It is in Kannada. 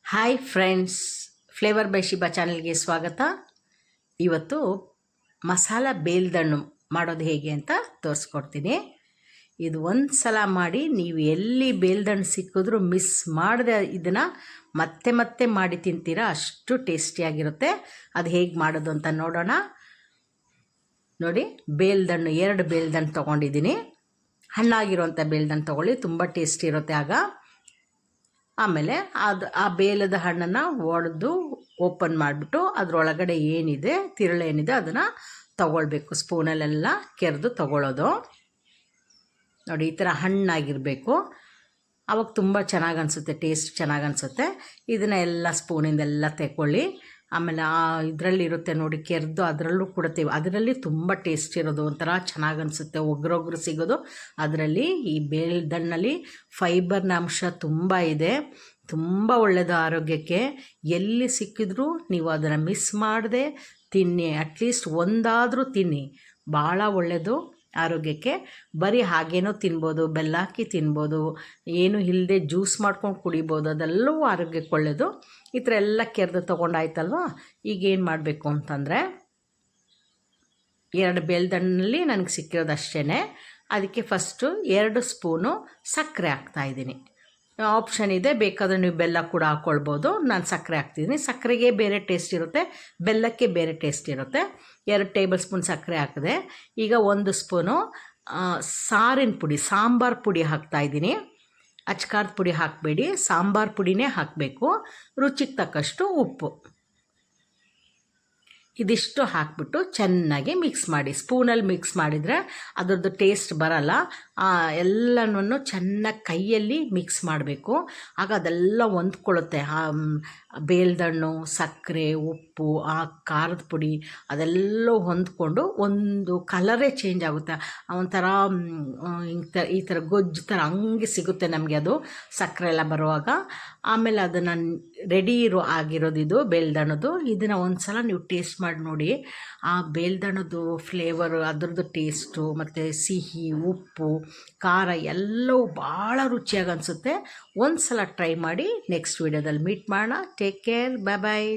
Hi friends, flavour by Shiba ಚಾನಲ್ಗೆ ಸ್ವಾಗತ. ಇವತ್ತು ಮಸಾಲ ಬೇಲ್ದಣ್ಣು ಮಾಡೋದು ಹೇಗೆ ಅಂತ ತೋರಿಸ್ಕೊಡ್ತೀನಿ. ಇದು ಒಂದು ಸಲ ಮಾಡಿ ನೀವು ಎಲ್ಲಿ ಬೇಲ್ದಣ್ಣು ಸಿಕ್ಕಿದ್ರೂ ಮಿಸ್ ಮಾಡದೆ ಇದನ್ನು ಮತ್ತೆ ಮತ್ತೆ ಮಾಡಿ ತಿಂತೀರಾ, ಅಷ್ಟು ಟೇಸ್ಟಿಯಾಗಿರುತ್ತೆ. ಅದು ಹೇಗೆ ಮಾಡೋದು ಅಂತ ನೋಡೋಣ. ನೋಡಿ, ಬೇಲ್ದಣ್ಣು 2 ಬೇಲ್ದಣ್ಣು ತೊಗೊಂಡಿದ್ದೀನಿ. ಹಣ್ಣಾಗಿರುವಂಥ ಬೇಲ್ದಣ್ಣು ತೊಗೊಳ್ಳಿ, ತುಂಬ ಟೇಸ್ಟಿ ಇರುತ್ತೆ ಆಗ. ಆಮೇಲೆ ಆ ಬೇಲದ ಹಣ್ಣನ್ನು ಒಡೆದು ಓಪನ್ ಮಾಡಿಬಿಟ್ಟು ಅದರೊಳಗಡೆ ಏನಿದೆ ತಿರುಳೇನಿದೆ ಅದನ್ನು ತಗೊಳ್ಬೇಕು. ಸ್ಪೂನಲ್ಲೆಲ್ಲ ಕೆರೆದು ತಗೊಳ್ಳೋದು. ನೋಡಿ, ಈ ಥರ ಹಣ್ಣಾಗಿರಬೇಕು. ಆವಾಗ ತುಂಬ ಚೆನ್ನಾಗಿ ಅನಿಸುತ್ತೆ, ಟೇಸ್ಟ್ ಚೆನ್ನಾಗಿ ಅನಿಸುತ್ತೆ. ಇದನ್ನು ಎಲ್ಲ ಸ್ಪೂನಿಂದೆಲ್ಲ ತೆಕ್ಕೊಳ್ಳಿ. ಆಮೇಲೆ ಇದರಲ್ಲಿರುತ್ತೆ ನೋಡಿ ಕೆರೆದು, ಅದರಲ್ಲೂ ಕೊಡ್ತೀವಿ. ಅದರಲ್ಲಿ ತುಂಬ ಟೇಸ್ಟ್ ಇರೋದು, ಒಂಥರ ಚೆನ್ನಾಗಿ ಅನಿಸುತ್ತೆ, ಒಗ್ರೊಗ್ರು ಸಿಗೋದು. ಅದರಲ್ಲಿ ಈ ಬೇಲ್ದಣ್ಣಲ್ಲಿ ಫೈಬರ್ನ ಅಂಶ ತುಂಬ ಇದೆ, ತುಂಬ ಒಳ್ಳೆಯದು ಆರೋಗ್ಯಕ್ಕೆ. ಎಲ್ಲಿ ಸಿಕ್ಕಿದ್ರೂ ನೀವು ಅದನ್ನು ಮಿಸ್ ಮಾಡದೆ ತಿನ್ನಿ, ಅಟ್ಲೀಸ್ಟ್ ಒಂದಾದರೂ ತಿನ್ನಿ, ಭಾಳ ಒಳ್ಳೆಯದು ಆರೋಗ್ಯಕ್ಕೆ. ಬರೀ ಹಾಗೇನೋ ತಿನ್ಬೋದು, ಬೆಲ್ಲ ಹಾಕಿ ತಿನ್ಬೋದು, ಏನು ಇಲ್ಲದೆ ಜ್ಯೂಸ್ ಮಾಡ್ಕೊಂಡು ಕುಡಿಬೋದು, ಅದೆಲ್ಲವೂ ಆರೋಗ್ಯಕ್ಕೆ ಒಳ್ಳೆಯದು. ಈ ಥರ ಎಲ್ಲ ಕೆರೆದು ತೊಗೊಂಡಾಯ್ತಲ್ವ. ಈಗ ಏನು ಮಾಡಬೇಕು ಅಂತಂದರೆ, 2 ಬೇಲ್ದಣ್ಣಲ್ಲಿ ನನಗೆ ಸಿಕ್ಕಿರೋದು ಅಷ್ಟೇ. ಅದಕ್ಕೆ ಫಸ್ಟು 2 ಸ್ಪೂನು ಸಕ್ಕರೆ ಹಾಕ್ತಾಯಿದ್ದೀನಿ. ಆಪ್ಷನ್ ಇದೆ, ಬೇಕಾದರೆ ನೀವು ಬೆಲ್ಲ ಕೂಡ ಹಾಕ್ಕೊಳ್ಬೋದು. ನಾನು ಸಕ್ಕರೆ ಹಾಕ್ತಿದ್ದೀನಿ. ಸಕ್ಕರೆಗೆ ಬೇರೆ ಟೇಸ್ಟ್ ಇರುತ್ತೆ, ಬೆಲ್ಲಕ್ಕೆ ಬೇರೆ ಟೇಸ್ಟ್ ಇರುತ್ತೆ. 2 ಟೇಬಲ್ ಸ್ಪೂನ್ ಸಕ್ಕರೆ ಹಾಕಿದೆ. ಈಗ 1 ಸ್ಪೂನು ಸಾರಿನ ಪುಡಿ, ಸಾಂಬಾರು ಪುಡಿ ಹಾಕ್ತಾಯಿದ್ದೀನಿ. ಅಚ್ಕಾರದ ಪುಡಿ ಹಾಕಬೇಡಿ, ಸಾಂಬಾರು ಪುಡಿನೇ ಹಾಕಬೇಕು. ರುಚಿಗೆ ತಕ್ಕಷ್ಟು ಉಪ್ಪು, ಇದಿಷ್ಟು ಹಾಕಿಬಿಟ್ಟು ಚೆನ್ನಾಗಿ ಮಿಕ್ಸ್ ಮಾಡಿ. ಸ್ಪೂನಲ್ಲಿ ಮಿಕ್ಸ್ ಮಾಡಿದರೆ ಅದರದ್ದು ಟೇಸ್ಟ್ ಬರಲ್ಲ. ಎಲ್ಲನೂ ಚೆನ್ನಾಗಿ ಕೈಯಲ್ಲಿ ಮಿಕ್ಸ್ ಮಾಡಬೇಕು. ಆಗ ಅದೆಲ್ಲ ಹೊಂದ್ಕೊಳ್ಳುತ್ತೆ. ಬೇಲ್ದಣ್ಣು, ಸಕ್ಕರೆ, ಉಪ್ಪು, ಆ ಖಾರದ ಪುಡಿ ಅದೆಲ್ಲ ಹೊಂದ್ಕೊಂಡು ಒಂದು ಕಲರೇ ಚೇಂಜ್ ಆಗುತ್ತೆ. ಒಂಥರ ಈ ಥರ ಗೊಜ್ಜು ಥರ ಹಂಗೆ ಸಿಗುತ್ತೆ ನಮಗೆ ಅದು ಸಕ್ಕರೆ ಎಲ್ಲ ಬರುವಾಗ. ಆಮೇಲೆ ಅದನ್ನು ರೆಡಿ ಆಗಿರೋದು ಇದು ಬೇಲ್ದಣ್ಣದು. ಇದನ್ನು ಒಂದು ಸಲ ನೀವು ಟೇಸ್ಟ್ ಮಾಡಿ ನೋಡಿ. ಆ ಬೇಲ್ದಣ್ಣದು ಫ್ಲೇವರು, ಅದರದ್ದು ಟೇಸ್ಟು ಮತ್ತು ಸಿಹಿ, ಉಪ್ಪು, ಖಾರ ಎಲ್ಲವೂ ಭಾಳ ರುಚಿಯಾಗಿ ಅನಿಸುತ್ತೆ. ಒಂದು ಸಲ ಟ್ರೈ ಮಾಡಿ. ನೆಕ್ಸ್ಟ್ ವೀಡಿಯೋದಲ್ಲಿ ಮೀಟ್ ಮಾಡೋಣ. ಟೇಕ್ ಕೇರ್, ಬಾಯ್ ಬಾಯ್.